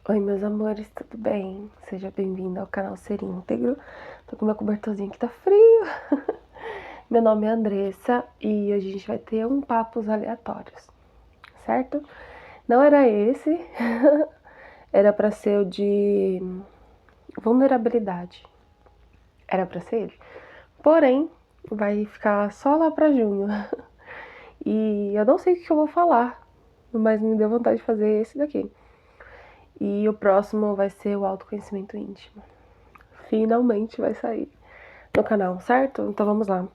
Oi, meus amores, tudo bem? Seja bem-vindo ao canal Ser Íntegro. Tô com meu cobertorzinho que tá frio. Meu nome é Andressa e hoje a gente vai ter papos aleatórios, certo? Não era esse, era pra ser o de vulnerabilidade. Era pra ser ele. Porém, vai ficar só lá pra junho. E eu não sei o que eu vou falar, mas me deu vontade de fazer esse daqui. E o próximo vai ser o autoconhecimento íntimo. Finalmente vai sair no canal, certo? Então vamos lá.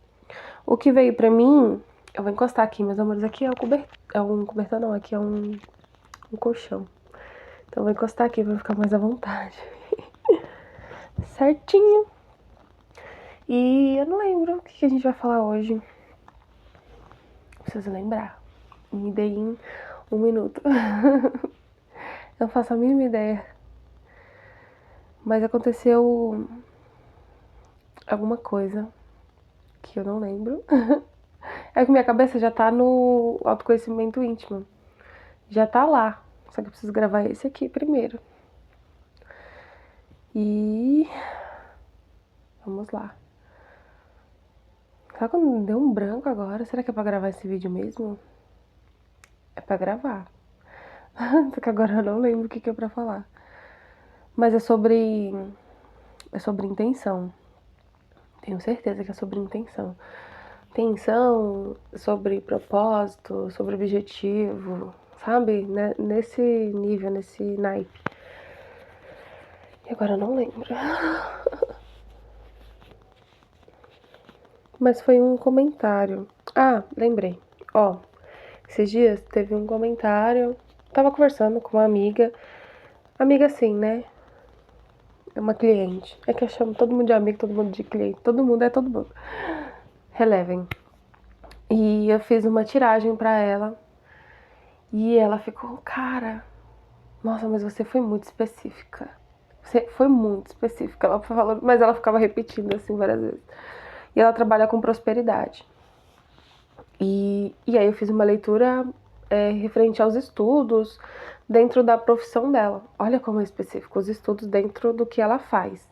O que veio pra mim, eu vou encostar aqui, meus amores, aqui é um cobertor não, aqui é um colchão. Então eu vou encostar aqui pra ficar mais à vontade. Certinho. E eu não lembro o que a gente vai falar hoje. Preciso lembrar. Me deem um minuto. Eu não faço a mínima ideia. Mas aconteceu alguma coisa que eu não lembro. É que minha cabeça já tá no autoconhecimento íntimo. Já tá lá. Só que eu preciso gravar esse aqui primeiro. E vamos lá. Sabe quando deu um branco agora? Será que é pra gravar esse vídeo mesmo? É pra gravar. Só que agora eu não lembro o que é pra falar. Mas é sobre. É sobre intenção. Tenho certeza que é sobre intenção. Intenção, sobre propósito, sobre objetivo, sabe? Nesse nível, nesse naipe. E agora eu não lembro. Mas foi um comentário. Ah, lembrei. Ó, esses dias teve um comentário. Tava conversando com uma amiga. Amiga assim, né? É uma cliente. É que eu chamo todo mundo de amigo, todo mundo de cliente. Todo mundo é todo mundo. Relevem. E eu fiz uma tiragem pra ela. E ela ficou, cara, nossa, mas você foi muito específica. Você foi muito específica. Ela falou, mas ela ficava repetindo assim várias vezes. E ela trabalha com prosperidade. E aí eu fiz uma leitura referente aos estudos dentro da profissão dela. Olha como é específico, os estudos dentro do que ela faz.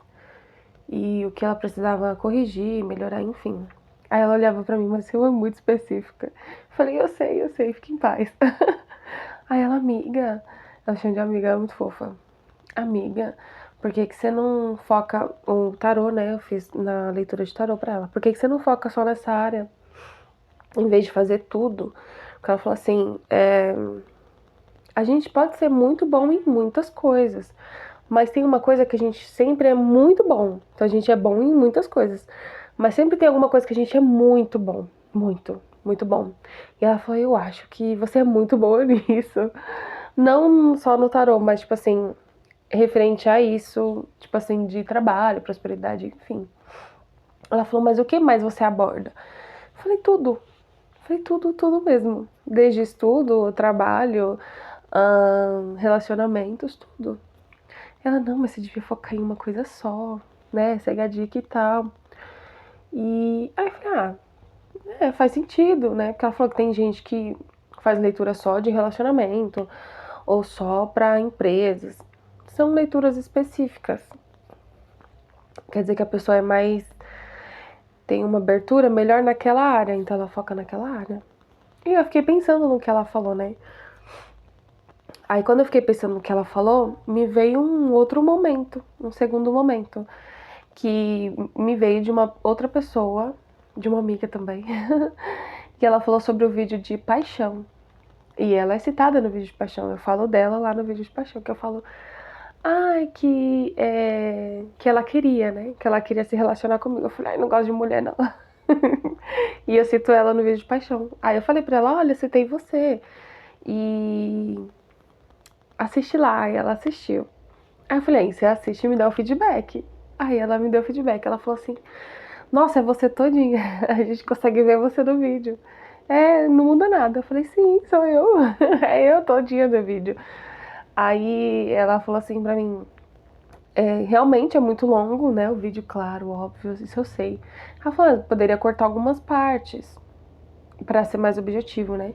E o que ela precisava corrigir, melhorar, enfim. Aí ela olhava pra mim, mas você é muito específica. Eu falei, eu sei, fique em paz. Aí ela, amiga, ela chama de amiga, é muito fofa. Amiga, por que você não foca o tarô, né? Eu fiz na leitura de tarô pra ela. Por que você não foca só nessa área? Em vez de fazer tudo. Porque ela falou assim, a gente pode ser muito bom em muitas coisas, mas tem uma coisa que a gente sempre é muito bom. Então a gente é bom em muitas coisas, mas sempre tem alguma coisa que a gente é muito bom, muito bom. E ela falou, eu acho que você é muito boa nisso. Não só no tarô, mas tipo assim, referente a isso, tipo assim, de trabalho, prosperidade, enfim. Ela falou, mas o que mais você aborda? Eu falei, tudo. Falei tudo mesmo. Desde estudo, trabalho, relacionamentos, tudo. Ela, não, mas você devia focar em uma coisa só, né? Segue a dica e tal. E aí eu falei, faz sentido, né? Porque ela falou que tem gente que faz leitura só de relacionamento ou só para empresas. São leituras específicas. Quer dizer que a pessoa é mais. Tem uma abertura melhor naquela área, então ela foca naquela área. E eu fiquei pensando no que ela falou, né? Aí quando eu fiquei pensando no que ela falou, me veio um outro momento, um segundo momento, que me veio de uma outra pessoa, de uma amiga também, que ela falou sobre o vídeo de paixão. E ela é citada no vídeo de paixão, eu falo dela lá no vídeo de paixão, que eu falo, que ela queria, né? Que ela queria se relacionar comigo. Eu falei, não gosto de mulher não. E eu cito ela no vídeo de paixão. Aí eu falei pra ela, olha, citei você. E assiste lá, e ela assistiu. Aí eu falei, você assiste e me dá o feedback. Aí ela me deu o feedback, ela falou assim, nossa, é você todinha, a gente consegue ver você no vídeo. É, não muda nada. Eu falei, sim, sou eu. É eu todinha no vídeo. Aí ela falou assim pra mim, realmente é muito longo, né? O vídeo, claro, óbvio, isso eu sei. Ela falou, poderia cortar algumas partes pra ser mais objetivo, né?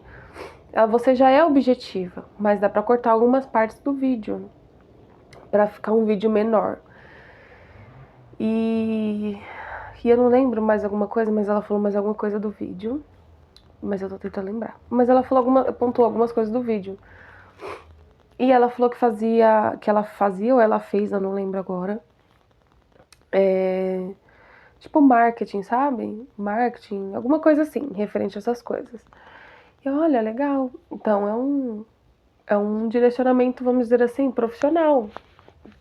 Ela, você já é objetiva, mas dá pra cortar algumas partes do vídeo. pra ficar um vídeo menor. E eu não lembro mais alguma coisa, mas ela falou mais alguma coisa do vídeo. Mas eu tô tentando lembrar. Mas ela falou pontuou algumas coisas do vídeo. E ela falou que ela fazia ou ela fez, eu não lembro agora. Tipo marketing, sabe? Marketing, alguma coisa assim, referente a essas coisas. E olha, legal. Então é um direcionamento, vamos dizer assim, profissional.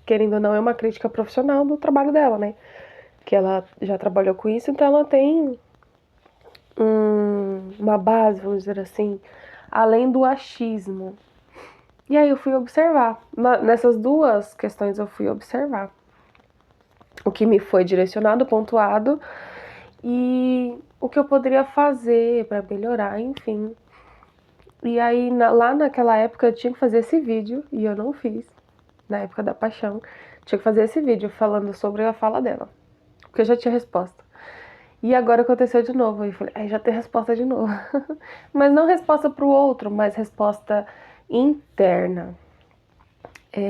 Querendo ou não, é uma crítica profissional do trabalho dela, né? Que ela já trabalhou com isso, então ela tem uma base, vamos dizer assim, além do achismo. E aí eu fui observar. Nessas duas questões eu fui observar o que me foi direcionado, pontuado e o que eu poderia fazer para melhorar, enfim. E aí lá naquela época eu tinha que fazer esse vídeo e eu não fiz. Na época da paixão, tinha que fazer esse vídeo falando sobre a fala dela, porque eu já tinha resposta. E agora aconteceu de novo, e falei, já tem resposta de novo. Mas não resposta pro outro, mas resposta interna.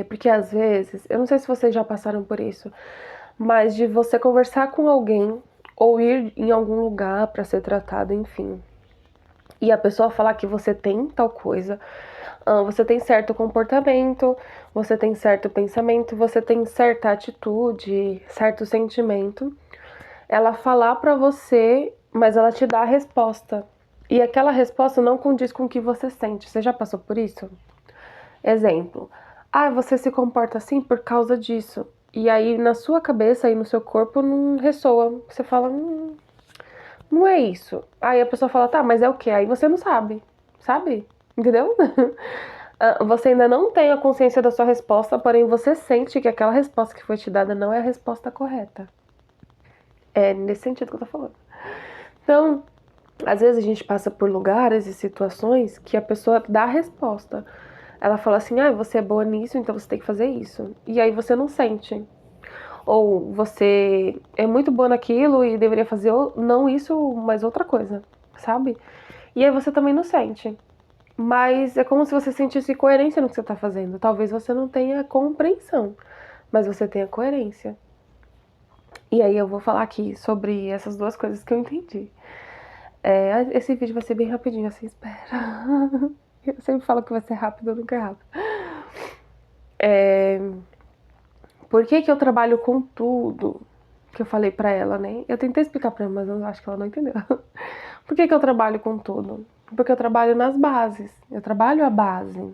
Porque às vezes, eu não sei se vocês já passaram por isso, mas de você conversar com alguém ou ir em algum lugar para ser tratado, enfim. E a pessoa falar que você tem tal coisa, você tem certo comportamento, você tem certo pensamento, você tem certa atitude, certo sentimento. Ela falar pra você, mas ela te dá a resposta. E aquela resposta não condiz com o que você sente. Você já passou por isso? Exemplo. Você se comporta assim por causa disso. E aí na sua cabeça e no seu corpo não ressoa. Você fala, não é isso. Aí a pessoa fala, tá, mas é o quê? Aí você não sabe. Sabe? Entendeu? Você ainda não tem a consciência da sua resposta, porém você sente que aquela resposta que foi te dada não é a resposta correta. É nesse sentido que eu tô falando. Então, às vezes a gente passa por lugares e situações que a pessoa dá a resposta. Ela fala assim, você é boa nisso, então você tem que fazer isso. E aí você não sente. Ou você é muito boa naquilo e deveria fazer não isso, mas outra coisa, sabe? E aí você também não sente. Mas é como se você sentisse coerência no que você tá fazendo. Talvez você não tenha compreensão, mas você tenha coerência. E aí eu vou falar aqui sobre essas duas coisas que eu entendi. Esse vídeo vai ser bem rapidinho, assim, espera. Eu sempre falo que vai ser rápido, nunca é rápido. Por que que eu trabalho com tudo? Que eu falei pra ela, né? Eu tentei explicar pra ela, mas eu acho que ela não entendeu. Por que que eu trabalho com tudo? Porque eu trabalho nas bases. Eu trabalho a base.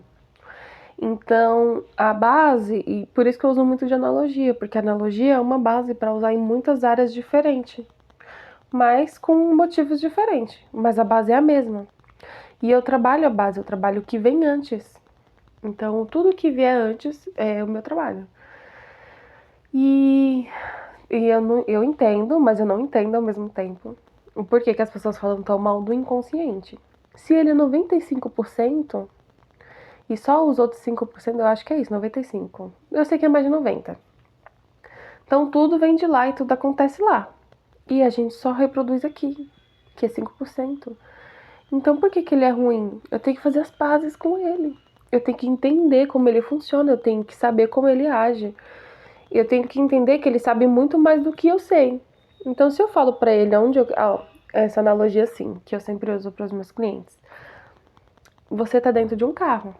Então, a base, e por isso que eu uso muito de analogia, porque a analogia é uma base para usar em muitas áreas diferentes, mas com motivos diferentes. Mas a base é a mesma. E eu trabalho a base, eu trabalho o que vem antes. Então, tudo que vier antes é o meu trabalho. E eu entendo, mas eu não entendo ao mesmo tempo o porquê que as pessoas falam tão mal do inconsciente. Se ele é 95% e só os outros 5%, eu acho que é isso, 95%. Eu sei que é mais de 90%. Então tudo vem de lá e tudo acontece lá. E a gente só reproduz aqui, que é 5%. Então por que que ele é ruim? Eu tenho que fazer as pazes com ele. Eu tenho que entender como ele funciona, eu tenho que saber como ele age. Eu tenho que entender que ele sabe muito mais do que eu sei. Então se eu falo pra ele onde eu... essa analogia assim, que eu sempre uso para os meus clientes. Você tá dentro de um carro,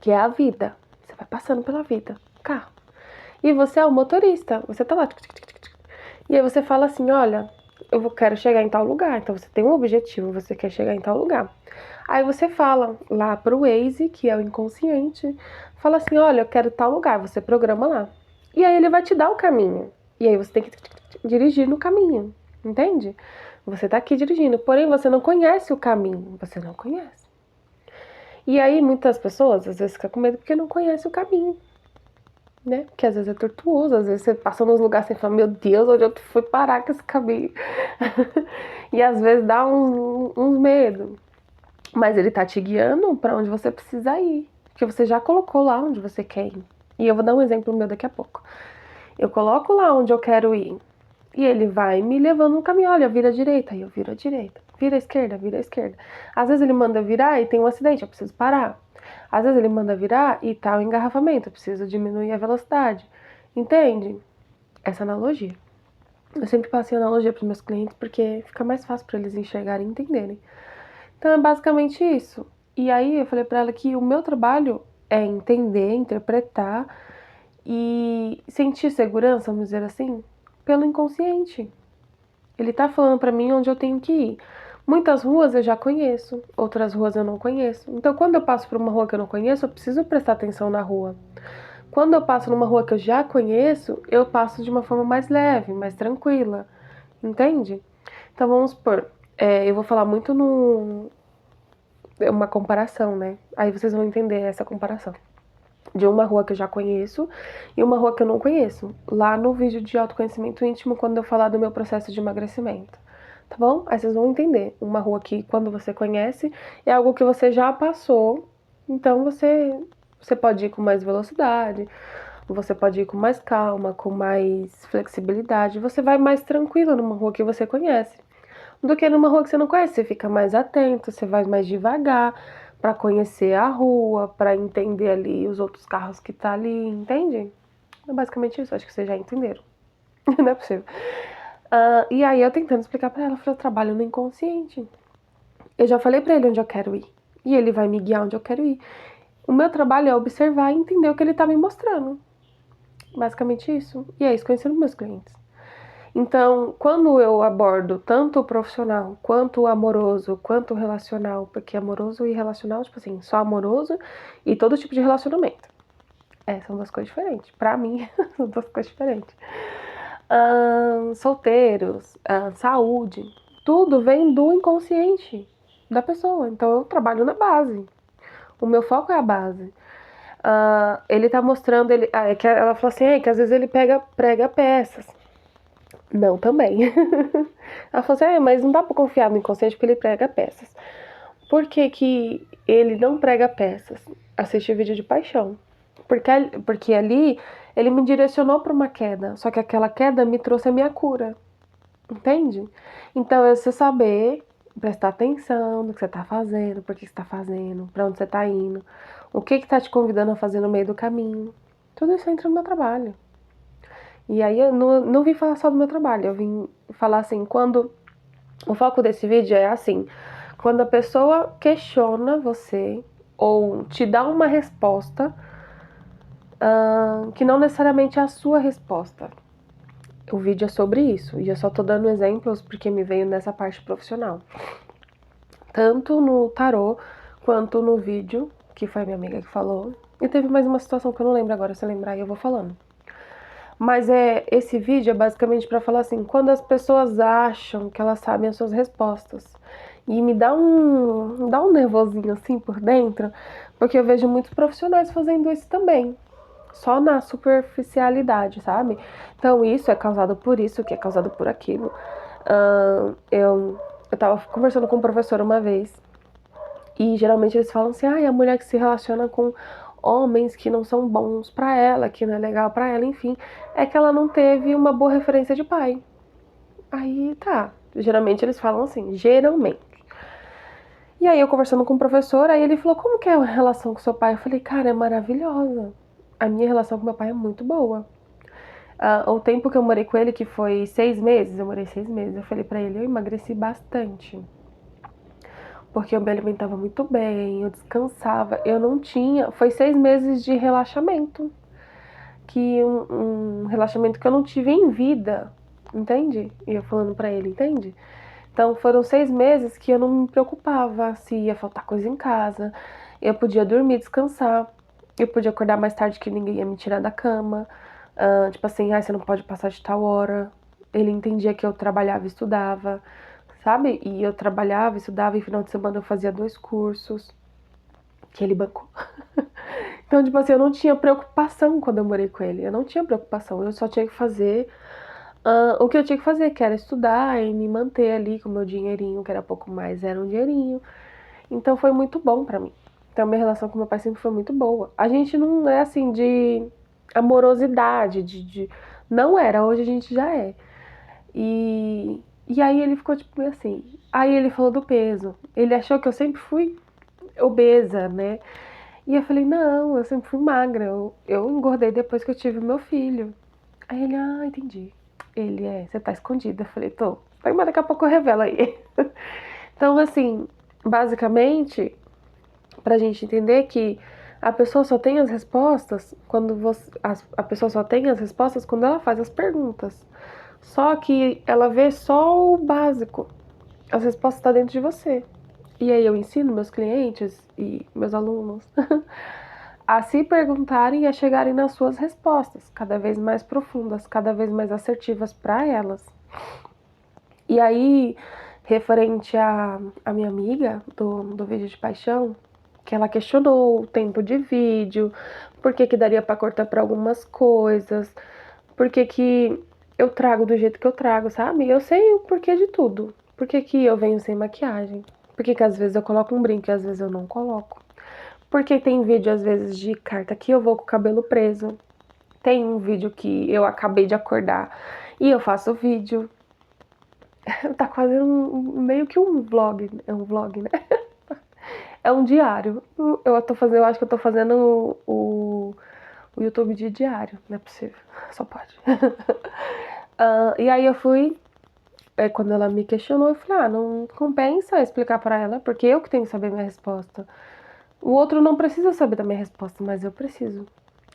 que é a vida. Você vai passando pela vida, carro. E você é o motorista, você tá lá. E aí você fala assim, olha, quero chegar em tal lugar. Então você tem um objetivo, você quer chegar em tal lugar. Aí você fala lá pro Waze, que é o inconsciente, fala assim, olha, eu quero tal lugar, você programa lá. E aí ele vai te dar o caminho. E aí você tem que dirigir no caminho, entende? Você tá aqui dirigindo, porém você não conhece o caminho, você não conhece. E aí muitas pessoas às vezes ficam com medo porque não conhece o caminho, né? Porque às vezes é tortuoso, às vezes você passa nos lugares e fala, meu Deus, onde eu fui parar com esse caminho? E às vezes dá uns medo. Mas ele tá te guiando pra onde você precisa ir. Porque você já colocou lá onde você quer ir. E eu vou dar um exemplo meu daqui a pouco. Eu coloco lá onde eu quero ir. E ele vai me levando no caminho. Olha, vira à direita. Aí eu viro à direita. Vira à esquerda, vira à esquerda. Às vezes ele manda virar e tem um acidente, eu preciso parar. Às vezes ele manda virar e tá o engarrafamento, eu preciso diminuir a velocidade. Entende? Essa analogia. Eu sempre passo analogia para os meus clientes porque fica mais fácil para eles enxergarem e entenderem. Então é basicamente isso. E aí eu falei para ela que o meu trabalho é entender, interpretar e sentir segurança, vamos dizer assim, pelo inconsciente. Ele tá falando para mim onde eu tenho que ir. Muitas ruas eu já conheço, outras ruas eu não conheço. Então, quando eu passo por uma rua que eu não conheço, eu preciso prestar atenção na rua. Quando eu passo numa rua que eu já conheço, eu passo de uma forma mais leve, mais tranquila. Entende? Então, vamos supor, eu vou falar muito uma comparação, né? Aí vocês vão entender essa comparação. De uma rua que eu já conheço e uma rua que eu não conheço. Lá no vídeo de autoconhecimento íntimo, quando eu falar do meu processo de emagrecimento. Tá bom? Aí vocês vão entender. Uma rua que, quando você conhece, é algo que você já passou. Então você pode ir com mais velocidade, você pode ir com mais calma, com mais flexibilidade. Você vai mais tranquila numa rua que você conhece do que numa rua que você não conhece. Você fica mais atento, você vai mais devagar para conhecer a rua, para entender ali os outros carros que tá ali, entende? É basicamente isso, acho que vocês já entenderam. Não é possível. E aí eu tentando explicar para ela, eu falei, eu trabalho no inconsciente. Eu já falei para ele onde eu quero ir. E ele vai me guiar onde eu quero ir. O meu trabalho é observar e entender o que ele tá me mostrando. Basicamente isso. E é isso que eu ensino meus clientes. Então, quando eu abordo tanto o profissional, quanto o amoroso, quanto o relacional, porque amoroso e relacional, tipo assim, só amoroso e todo tipo de relacionamento. São duas coisas diferentes. Pra mim, são duas coisas diferentes. Solteiros, saúde, tudo vem do inconsciente da pessoa. Então, eu trabalho na base. O meu foco é a base. Ele tá mostrando, ela falou assim, que às vezes ele prega peças. Não, também. Ela falou assim, mas não dá pra confiar no inconsciente porque ele prega peças. Por que que ele não prega peças? Assistir vídeo de paixão. Porque ali ele me direcionou pra uma queda. Só que aquela queda me trouxe a minha cura. Entende? Então é você saber, prestar atenção no que você tá fazendo, por que você tá fazendo, pra onde você tá indo, o que que tá te convidando a fazer no meio do caminho. Tudo isso entra no meu trabalho. E aí eu não vim falar só do meu trabalho, eu vim falar assim, quando o foco desse vídeo é assim, quando a pessoa questiona você ou te dá uma resposta que não necessariamente é a sua resposta. O vídeo é sobre isso, e eu só tô dando exemplos porque me veio nessa parte profissional. Tanto no tarô, quanto no vídeo, que foi a minha amiga que falou. E teve mais uma situação que eu não lembro agora, se eu lembrar eu vou falando. Mas esse vídeo é basicamente para falar assim, quando as pessoas acham que elas sabem as suas respostas. E me dá um nervosinho assim por dentro, porque eu vejo muitos profissionais fazendo isso também. Só na superficialidade, sabe? Então isso é causado por isso, que é causado por aquilo. Eu tava conversando com um professor uma vez, e geralmente eles falam assim, a mulher que se relaciona com homens que não são bons pra ela, que não é legal pra ela, enfim, é que ela não teve uma boa referência de pai. Aí tá, geralmente eles falam assim, geralmente. E aí eu conversando com o professor, aí ele falou, como que é a relação com seu pai? Eu falei, cara, é maravilhosa. A minha relação com meu pai é muito boa. O tempo que eu morei com ele, que foi 6 meses, eu morei 6 meses, eu falei pra ele, eu emagreci bastante. Porque eu me alimentava muito bem, eu descansava, eu não tinha. Foi 6 meses de relaxamento. Um relaxamento que eu não tive em vida, entende? E eu falando pra ele, entende? Então foram 6 meses que eu não me preocupava se ia faltar coisa em casa, eu podia dormir, descansar, eu podia acordar mais tarde que ninguém ia me tirar da cama. Tipo assim, você não pode passar de tal hora. Ele entendia que eu trabalhava e estudava, sabe? E eu trabalhava, estudava e final de semana eu fazia 2 cursos que ele bancou. Então, tipo assim, eu não tinha preocupação quando eu morei com ele. Eu não tinha preocupação, eu só tinha que fazer o que eu tinha que fazer, que era estudar e me manter ali com o meu dinheirinho, que era pouco mais, era um dinheirinho. Então foi muito bom pra mim. Então minha relação com meu pai sempre foi muito boa. A gente não é assim de amorosidade, não era, hoje a gente já é. E aí ele ficou tipo assim. Aí ele falou do peso. Ele achou que eu sempre fui obesa, né? E eu falei, não, eu sempre fui magra, eu engordei depois que eu tive meu filho. Aí ele, entendi. Ele, você tá escondida. Eu falei, tô. Mas daqui a pouco eu revelo aí. Então, assim, basicamente, pra gente entender que a pessoa só tem as respostas quando você. A pessoa só tem as respostas quando ela faz as perguntas. Só que ela vê só o básico. As respostas estão dentro de você. E aí eu ensino meus clientes e meus alunos a se perguntarem e a chegarem nas suas respostas, cada vez mais profundas, cada vez mais assertivas para elas. E aí, referente a minha amiga do vídeo de paixão, que ela questionou o tempo de vídeo, por que que daria para cortar para algumas coisas, por que que eu trago do jeito que eu trago, sabe? Eu sei o porquê de tudo. Por que que eu venho sem maquiagem? Por que que às vezes eu coloco um brinco e às vezes eu não coloco? Porque tem vídeo às vezes de carta que eu vou com o cabelo preso. Tem um vídeo que eu acabei de acordar e eu faço vídeo. Tá quase meio que um vlog, é um vlog, né? É um diário. Eu acho que eu tô fazendo o YouTube de diário, não é possível, só pode. E aí eu fui, quando ela me questionou, eu falei, não compensa explicar pra ela, porque eu que tenho que saber minha resposta. O outro não precisa saber da minha resposta, mas eu preciso.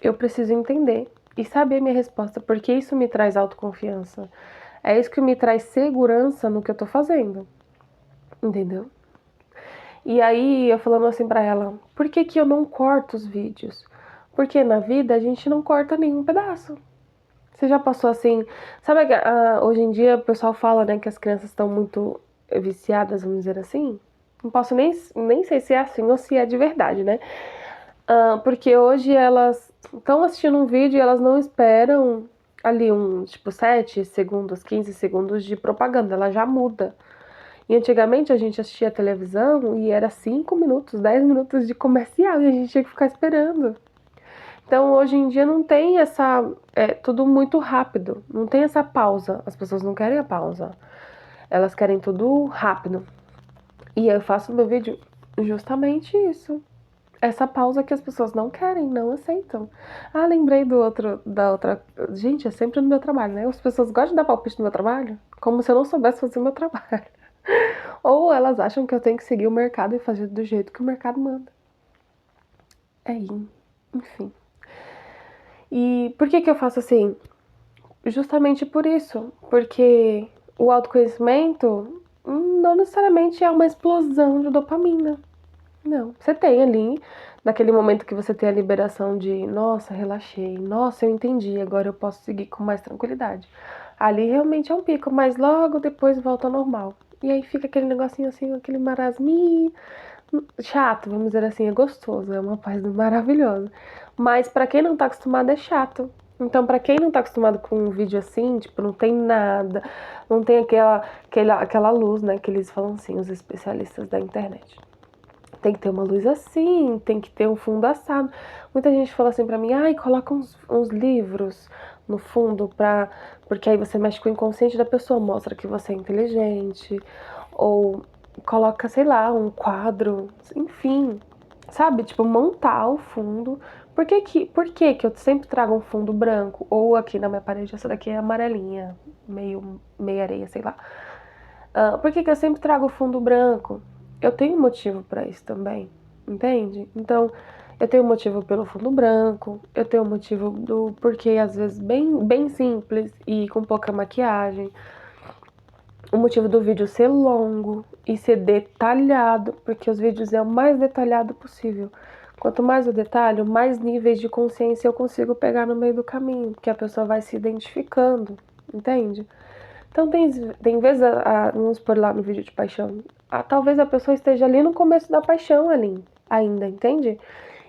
Eu preciso entender e saber minha resposta, porque isso me traz autoconfiança. É isso que me traz segurança no que eu tô fazendo. Entendeu? E aí eu falando assim pra ela, por que que eu não corto os vídeos? Porque na vida a gente não corta nenhum pedaço. Você já passou assim, sabe, hoje em dia o pessoal fala, né, que as crianças estão muito viciadas, vamos dizer assim? Não posso nem sei se é assim ou se é de verdade, né? Porque hoje elas estão assistindo um vídeo e elas não esperam ali tipo 7 segundos, 15 segundos de propaganda, ela já muda. E antigamente a gente assistia a televisão e era 5 minutos, 10 minutos de comercial e a gente tinha que ficar esperando. Então hoje em dia não tem essa. É tudo muito rápido, não tem essa pausa. As pessoas não querem a pausa, elas querem tudo rápido. E eu faço no meu vídeo justamente isso. Essa pausa que as pessoas não querem, não aceitam. Lembrei da outra. Gente, é sempre no meu trabalho, né? As pessoas gostam de dar palpite no meu trabalho, como se eu não soubesse fazer o meu trabalho. Ou elas acham que eu tenho que seguir o mercado e fazer do jeito que o mercado manda. Enfim. E por que que eu faço assim? Justamente por isso. Porque o autoconhecimento não necessariamente é uma explosão de dopamina. Não. Você tem ali, naquele momento que você tem a liberação de, nossa, relaxei, nossa, eu entendi, agora eu posso seguir com mais tranquilidade. Ali realmente é um pico, mas logo depois volta ao normal. E aí fica aquele negocinho assim, aquele marasminho, chato, vamos dizer assim, é gostoso, é uma paz maravilhosa. Mas pra quem não tá acostumado é chato. Então, pra quem não tá acostumado com um vídeo assim, tipo, não tem nada, não tem aquela luz, né, que eles falam assim, os especialistas da internet. Tem que ter uma luz assim, tem que ter um fundo assado. Muita gente fala assim pra mim, coloca uns livros no fundo porque aí você mexe com o inconsciente da pessoa, mostra que você é inteligente. Ou coloca, sei lá, um quadro, enfim, sabe? Tipo, montar o fundo. Por que que eu sempre trago um fundo branco? Ou aqui na minha parede, essa daqui é amarelinha, meio areia, sei lá. Por que que eu sempre trago o fundo branco? Eu tenho um motivo para isso também, entende? Então, eu tenho um motivo pelo fundo branco, eu tenho um motivo do porquê, às vezes, bem simples e com pouca maquiagem. O motivo do vídeo ser longo e ser detalhado, porque os vídeos é o mais detalhado possível. Quanto mais eu detalho, mais níveis de consciência eu consigo pegar no meio do caminho, porque a pessoa vai se identificando, entende? Então tem vezes, vamos por lá no vídeo de paixão, talvez a pessoa esteja ali no começo da paixão ali, ainda, entende?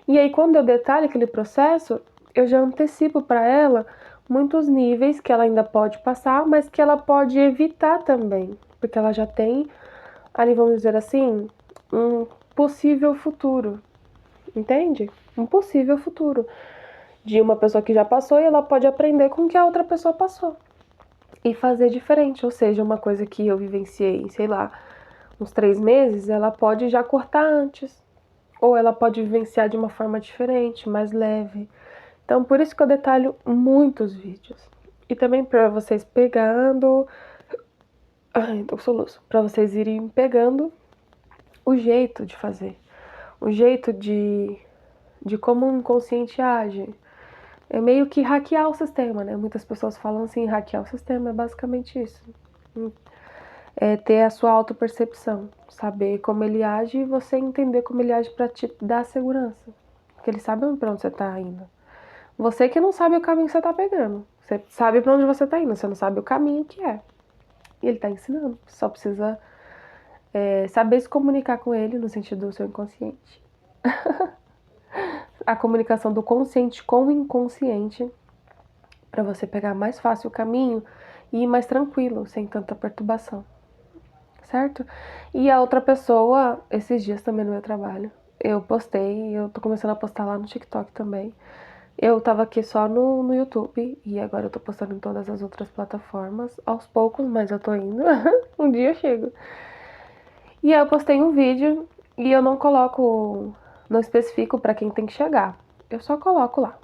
E aí quando eu detalho aquele processo, eu já antecipo para ela muitos níveis que ela ainda pode passar, mas que ela pode evitar também, porque ela já tem, ali vamos dizer assim, um possível futuro, entende? Um possível futuro de uma pessoa que já passou e ela pode aprender com o que a outra pessoa passou e fazer diferente, ou seja, uma coisa que eu vivenciei, sei lá, uns 3 meses, ela pode já cortar antes. ou ela pode vivenciar de uma forma diferente, mais leve. Então, por isso que eu detalho muitos vídeos. E também para vocês pegando... Ai, tô com soluço. Para vocês irem pegando o jeito de fazer. O jeito de como o inconsciente age. É meio que hackear o sistema, né? Muitas pessoas falam assim, hackear o sistema é basicamente isso. É ter a sua autopercepção, saber como ele age e você entender como ele age para te dar segurança. Porque ele sabe para onde você tá indo. Você que não sabe o caminho que você tá pegando. Você sabe para onde você tá indo, você não sabe o caminho que é. E ele tá ensinando. Só precisa saber se comunicar com ele no sentido do seu inconsciente. A comunicação do consciente com o inconsciente para você pegar mais fácil o caminho e ir mais tranquilo, sem tanta perturbação. Certo? E a outra pessoa, esses dias também no meu trabalho, eu postei, eu tô começando a postar lá no TikTok também. Eu tava aqui só no YouTube e agora eu tô postando em todas as outras plataformas, aos poucos, mas eu tô indo. Um dia eu chego. E aí eu postei um vídeo e eu não coloco, não especifico pra quem tem que chegar. Eu só coloco lá.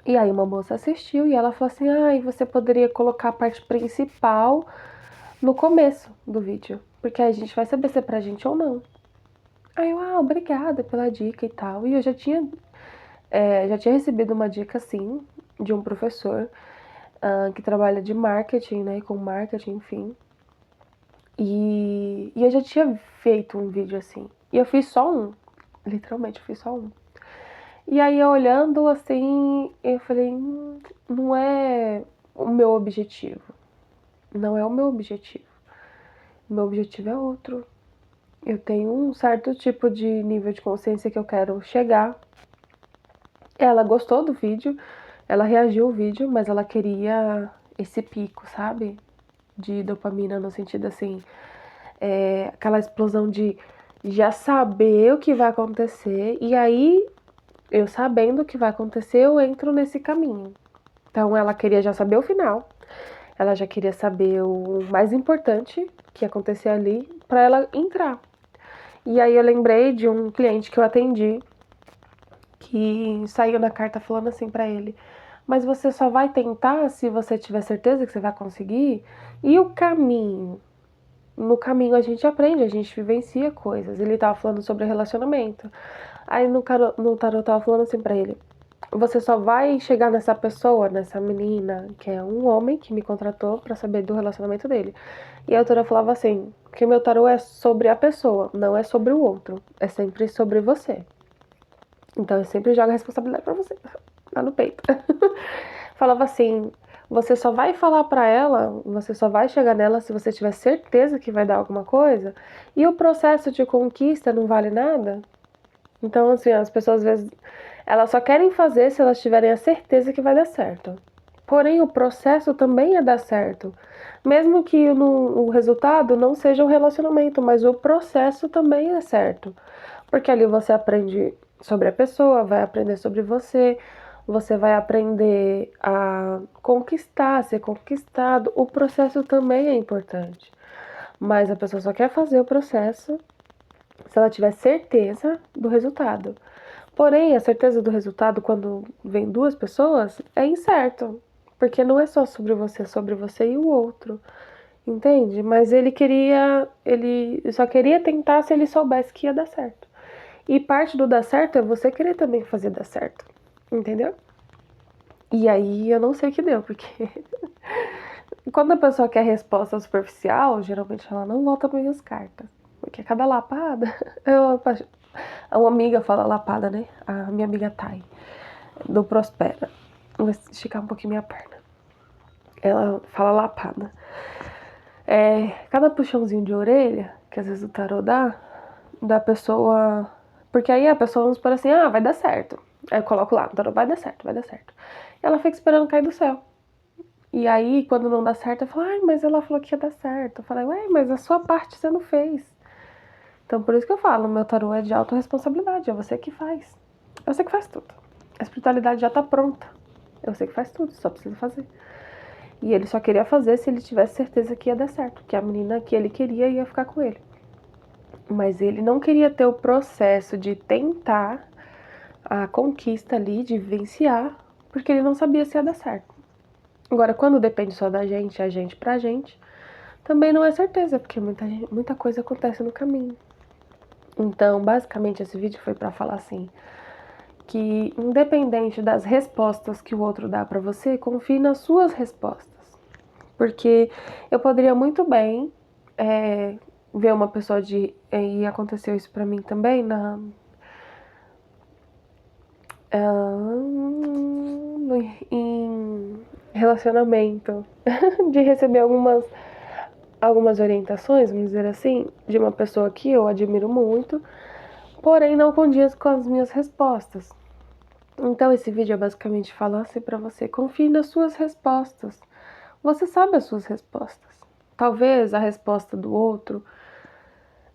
E aí uma moça assistiu e ela falou assim, ai, você poderia colocar a parte principal no começo do vídeo, porque aí a gente vai saber se é pra gente ou não. Aí eu, obrigada pela dica e tal. E eu já tinha recebido uma dica assim, de um professor que trabalha de marketing, né, com marketing, enfim. E eu já tinha feito um vídeo assim. E eu fiz só um, literalmente, eu fiz só um. E aí, eu olhando assim, eu falei, não é o meu objetivo. Não é o meu objetivo. O meu objetivo é outro. Eu tenho um certo tipo de nível de consciência que eu quero chegar. Ela gostou do vídeo, ela reagiu ao vídeo, mas ela queria esse pico, sabe? De dopamina, no sentido assim, aquela explosão de já saber o que vai acontecer, e aí, eu sabendo o que vai acontecer, eu entro nesse caminho. Então, ela queria já saber o final, ela já queria saber o mais importante que ia acontecer ali, pra ela entrar. E aí, eu lembrei de um cliente que eu atendi, que saiu na carta falando assim pra ele, mas você só vai tentar se você tiver certeza que você vai conseguir? E o caminho? No caminho a gente aprende, a gente vivencia coisas. Ele tava falando sobre relacionamento. Aí no tarot tava falando assim pra ele, você só vai chegar nessa pessoa, nessa menina, que é um homem que me contratou pra saber do relacionamento dele. E a autora falava assim, que meu tarot é sobre a pessoa, não é sobre o outro. É sempre sobre você. Então eu sempre jogo a responsabilidade pra você, lá no peito. Falava assim, você só vai falar pra ela, você só vai chegar nela se você tiver certeza que vai dar alguma coisa. E o processo de conquista não vale nada? Então, assim, as pessoas às vezes, elas só querem fazer se elas tiverem a certeza que vai dar certo. Porém, o processo também é dar certo. Mesmo que o resultado não seja o relacionamento, mas o processo também é certo. Porque ali você aprende sobre a pessoa, vai aprender sobre você, você vai aprender a conquistar, a ser conquistado. O processo também é importante. Mas a pessoa só quer fazer o processo se ela tiver certeza do resultado. Porém, a certeza do resultado, quando vem duas pessoas, é incerto. Porque não é só sobre você, é sobre você e o outro. Entende? Mas ele só queria tentar se ele soubesse que ia dar certo. E parte do dar certo é você querer também fazer dar certo. Entendeu? E aí eu não sei o que deu, porque quando a pessoa quer resposta superficial, geralmente ela não volta para minhas cartas. Porque cada lapada. Uma amiga fala lapada, né? A minha amiga Thay, do Prospera. Vou esticar um pouquinho minha perna. Ela fala lapada. Cada puxãozinho de orelha, que às vezes o tarô dá, da pessoa. Porque aí a pessoa vamos supor assim, vai dar certo. Aí eu coloco lá, o tarô vai dar certo, vai dar certo. E ela fica esperando cair do céu. E aí, quando não dá certo, eu falo, mas ela falou que ia dar certo. Eu falei, mas a sua parte você não fez. Então, por isso que eu falo, meu tarô é de autorresponsabilidade, é você que faz. É você que faz tudo. A espiritualidade já tá pronta. É você que faz tudo, só precisa fazer. E ele só queria fazer se ele tivesse certeza que ia dar certo, que a menina que ele queria ia ficar com ele. Mas ele não queria ter o processo de tentar a conquista ali, de vivenciar, porque ele não sabia se ia dar certo. Agora, quando depende só da gente, a gente pra gente, também não é certeza, porque muita coisa acontece no caminho. Então, basicamente, esse vídeo foi pra falar assim, que independente das respostas que o outro dá pra você, confie nas suas respostas. Porque eu poderia muito bem ver uma pessoa de... E aconteceu isso pra mim também, em relacionamento, de receber algumas orientações, vamos dizer assim, de uma pessoa que eu admiro muito, porém não condiz com as minhas respostas. Então esse vídeo é basicamente falar assim pra você, confie nas suas respostas. Você sabe as suas respostas. Talvez a resposta do outro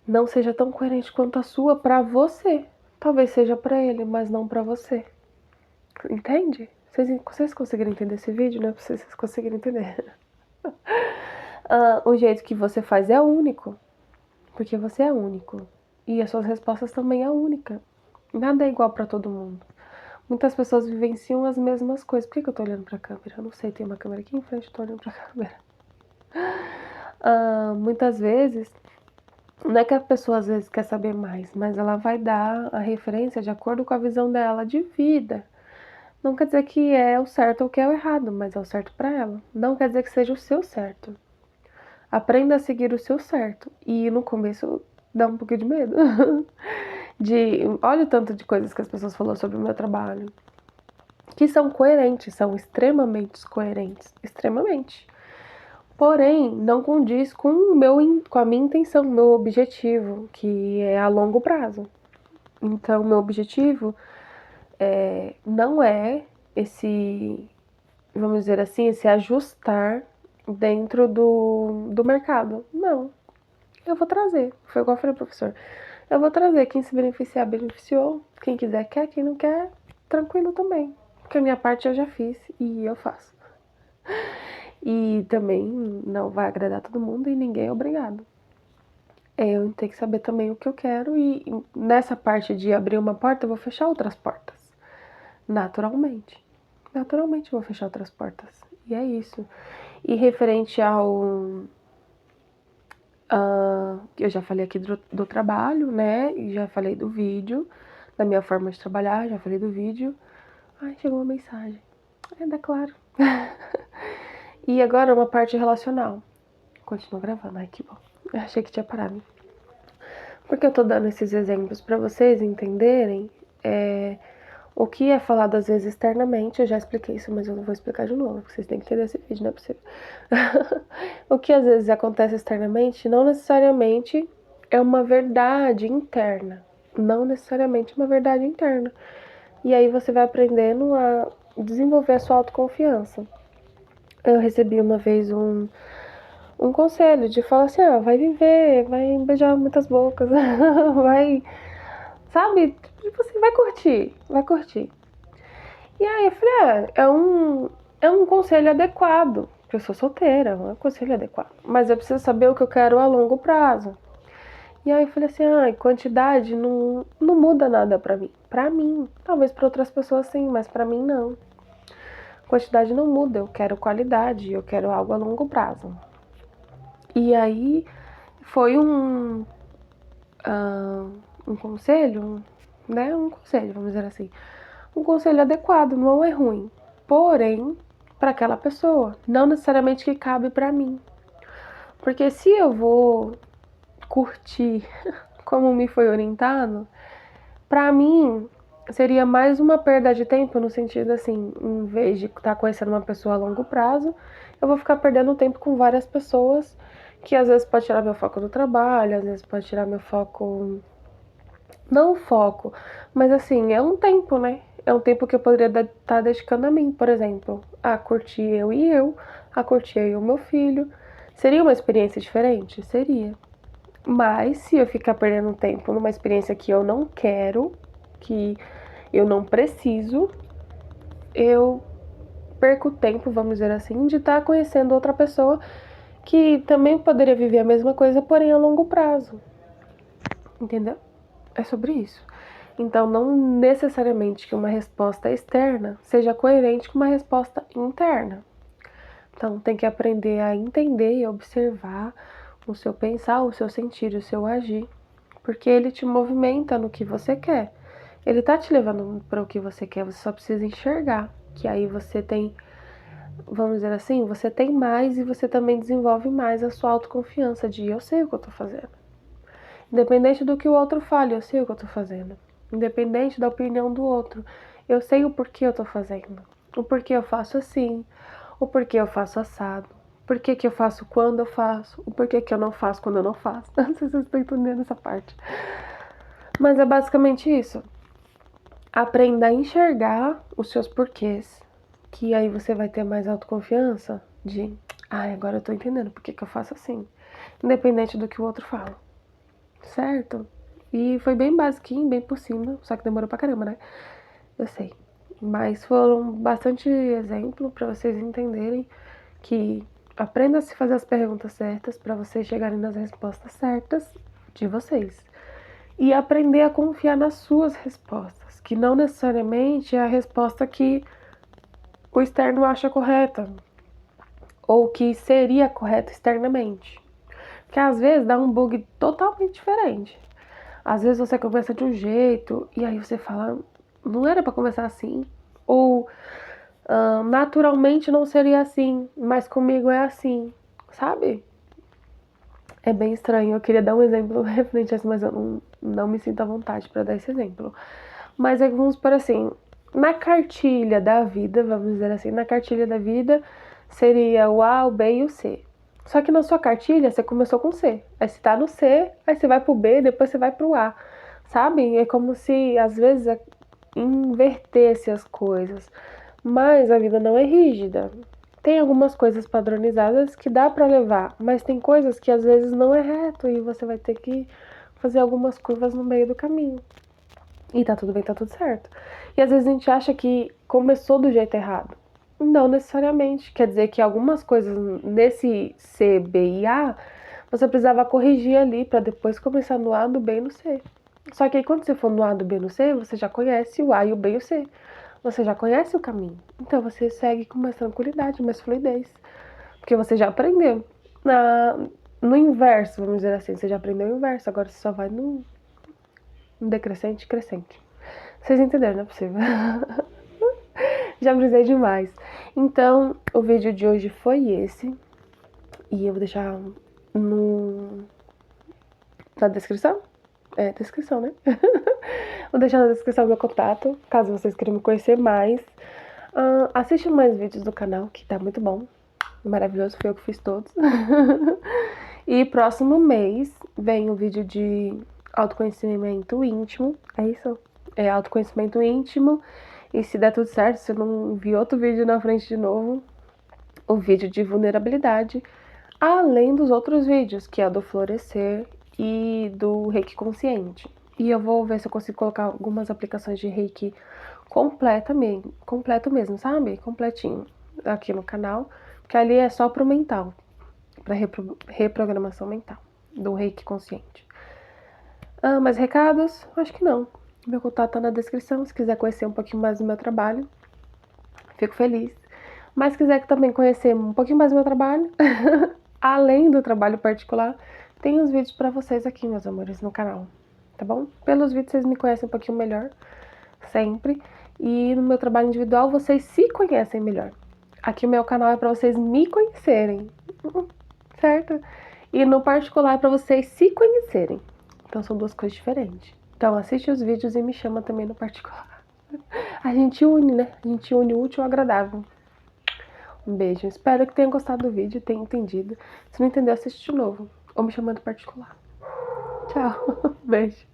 não seja tão coerente quanto a sua pra você. Talvez seja pra ele, mas não pra você. Entende? Vocês conseguiram entender esse vídeo? Não é pra vocês conseguirem entender. O jeito que você faz é único. Porque você é único. E as suas respostas também é única. Nada é igual pra todo mundo. Muitas pessoas vivenciam as mesmas coisas. Por que eu tô olhando pra câmera? Eu não sei, tem uma câmera aqui em frente, eu tô olhando pra câmera. Muitas vezes, não é que a pessoa às vezes quer saber mais, mas ela vai dar a referência de acordo com a visão dela de vida. Não quer dizer que é o certo ou que é o errado, mas é o certo pra ela. Não quer dizer que seja o seu certo. Aprenda a seguir o seu certo. E no começo dá um pouquinho de medo. Olha o tanto de coisas que as pessoas falaram sobre o meu trabalho. Que são coerentes, são extremamente coerentes. Extremamente. Porém, não condiz com a minha intenção, o meu objetivo, que é a longo prazo. Então, meu objetivo não é esse, vamos dizer assim, esse ajustar dentro do mercado. Não. Eu vou trazer. Foi igual eu falei, professor. Eu vou trazer. Quem se beneficiar, beneficiou. Quem quiser, quer. Quem não quer, tranquilo também. Porque a minha parte eu já fiz e eu faço. E também não vai agradar todo mundo e ninguém é obrigado. Eu tenho que saber também o que eu quero e nessa parte de abrir uma porta, eu vou fechar outras portas. Naturalmente. Naturalmente eu vou fechar outras portas. E é isso. E referente ao... eu já falei aqui do trabalho, né? E já falei do vídeo, da minha forma de trabalhar, já falei do vídeo. Ai, chegou uma mensagem. Ainda claro. E agora uma parte relacional. Continua gravando, ai que bom. Eu achei que tinha parado. Porque eu tô dando esses exemplos pra vocês entenderem o que é falado às vezes externamente. Eu já expliquei isso, mas eu não vou explicar de novo, porque vocês têm que entender esse vídeo, não é possível. O que às vezes acontece externamente não necessariamente é uma verdade interna. Não necessariamente uma verdade interna. E aí você vai aprendendo a desenvolver a sua autoconfiança. Eu recebi uma vez um conselho de falar assim, vai viver, vai beijar muitas bocas, vai, sabe, você vai curtir. E aí eu falei, é um conselho adequado, porque eu sou solteira, é um conselho adequado, mas eu preciso saber o que eu quero a longo prazo. E aí eu falei assim, quantidade não muda nada pra mim, talvez pra outras pessoas sim, mas pra mim não. Quantidade não muda, eu quero qualidade, eu quero algo a longo prazo. E aí foi um conselho, né? Um conselho, vamos dizer assim. Um conselho adequado, não é ruim. Porém, para aquela pessoa, não necessariamente que cabe para mim. Porque se eu vou curtir como me foi orientado, para mim seria mais uma perda de tempo no sentido assim, em vez de estar conhecendo uma pessoa a longo prazo, eu vou ficar perdendo tempo com várias pessoas que às vezes pode tirar meu foco do trabalho, às vezes pode tirar meu foco, não o foco, mas assim, é um tempo, né? É um tempo que eu poderia estar dedicando a mim, por exemplo, a curtir eu, a curtir eu e o meu filho. Seria uma experiência diferente? Seria. Mas se eu ficar perdendo tempo numa experiência que eu não quero, que eu não preciso, eu perco tempo, vamos dizer assim, de estar conhecendo outra pessoa que também poderia viver a mesma coisa, porém a longo prazo. entendeu? É sobre isso. Então, não necessariamente que uma resposta externa seja coerente com uma resposta interna. Então, tem que aprender a entender e observar o seu pensar, o seu sentir, o seu agir, porque ele te movimenta no que você quer. Ele tá te levando para o que você quer, você só precisa enxergar, que aí você tem, vamos dizer assim, você tem mais e você também desenvolve mais a sua autoconfiança de eu sei o que eu tô fazendo. Independente do que o outro fale, eu sei o que eu tô fazendo. Independente da opinião do outro, eu sei o porquê eu tô fazendo. O porquê eu faço assim, o porquê eu faço assado, o porquê que eu faço quando eu faço, o porquê que eu não faço quando eu não faço. Não sei se vocês estão entendendo essa parte. Mas é basicamente isso. Aprenda a enxergar os seus porquês, que aí você vai ter mais autoconfiança de, agora eu tô entendendo por que eu faço assim, independente do que o outro fala, certo? E foi bem basiquinho, bem por cima, só que demorou pra caramba, né? Eu sei. Mas foram bastante exemplo para vocês entenderem que aprenda a se fazer as perguntas certas para vocês chegarem nas respostas certas de vocês. E aprender a confiar nas suas respostas, que não necessariamente é a resposta que o externo acha correta ou que seria correta externamente. Porque às vezes dá um bug totalmente diferente. Às vezes você começa de um jeito e aí você fala, não era para começar assim. Ou naturalmente não seria assim, mas comigo é assim, sabe? É bem estranho. Eu queria dar um exemplo referente a isso, mas eu não me sinto à vontade para dar esse exemplo. Mas é vamos por assim, na cartilha da vida, vamos dizer assim, na cartilha da vida seria o A, o B e o C. Só que na sua cartilha você começou com C. Aí você tá no C, aí você vai pro B, depois você vai pro A. Sabe? É como se às vezes invertesse as coisas. Mas a vida não é rígida. Tem algumas coisas padronizadas que dá para levar, mas tem coisas que às vezes não é reto e você vai ter que fazer algumas curvas no meio do caminho. E tá tudo bem, tá tudo certo. E às vezes a gente acha que começou do jeito errado. Não necessariamente. Quer dizer que algumas coisas nesse C, B e A você precisava corrigir ali para depois começar no A, no B e no C. Só que aí quando você for no A, do B e no C, você já conhece o A e o B e o C. Você já conhece o caminho. Então você segue com mais tranquilidade, mais fluidez. Porque você já aprendeu. No inverso, vamos dizer assim, você já aprendeu o inverso, agora você só vai no decrescente e crescente. Vocês entenderam, não é possível? Já brisei demais. Então, o vídeo de hoje foi esse. E eu vou deixar na descrição. É, descrição, né? Vou deixar na descrição meu contato, caso vocês queiram me conhecer mais. Assistam mais vídeos do canal, que tá muito bom. Maravilhoso, foi eu que fiz todos. E próximo mês vem o vídeo de autoconhecimento íntimo. É isso? É autoconhecimento íntimo. E se der tudo certo, se eu não vi outro vídeo na frente de novo, o vídeo de vulnerabilidade, além dos outros vídeos, que é do florescer e do reiki consciente. E eu vou ver se eu consigo colocar algumas aplicações de reiki completo mesmo, sabe? Completinho aqui no canal, porque ali é só pro mental, para reprogramação mental, do reiki consciente. Mais recados? Acho que não. Meu contato tá na descrição, se quiser conhecer um pouquinho mais do meu trabalho, fico feliz. Mas se quiser também conhecer um pouquinho mais do meu trabalho, além do trabalho particular, tem uns vídeos para vocês aqui, meus amores, no canal, tá bom? Pelos vídeos vocês me conhecem um pouquinho melhor, sempre. E no meu trabalho individual vocês se conhecem melhor. Aqui o meu canal é para vocês me conhecerem, certo? E no particular é para vocês se conhecerem. Então são duas coisas diferentes. Então assiste os vídeos e me chama também no particular. A gente une, né? A gente une o útil ao agradável. Um beijo. Espero que tenham gostado do vídeo, tenham entendido. Se não entendeu, assiste de novo. Ou me chamando particular. Tchau. Beijo.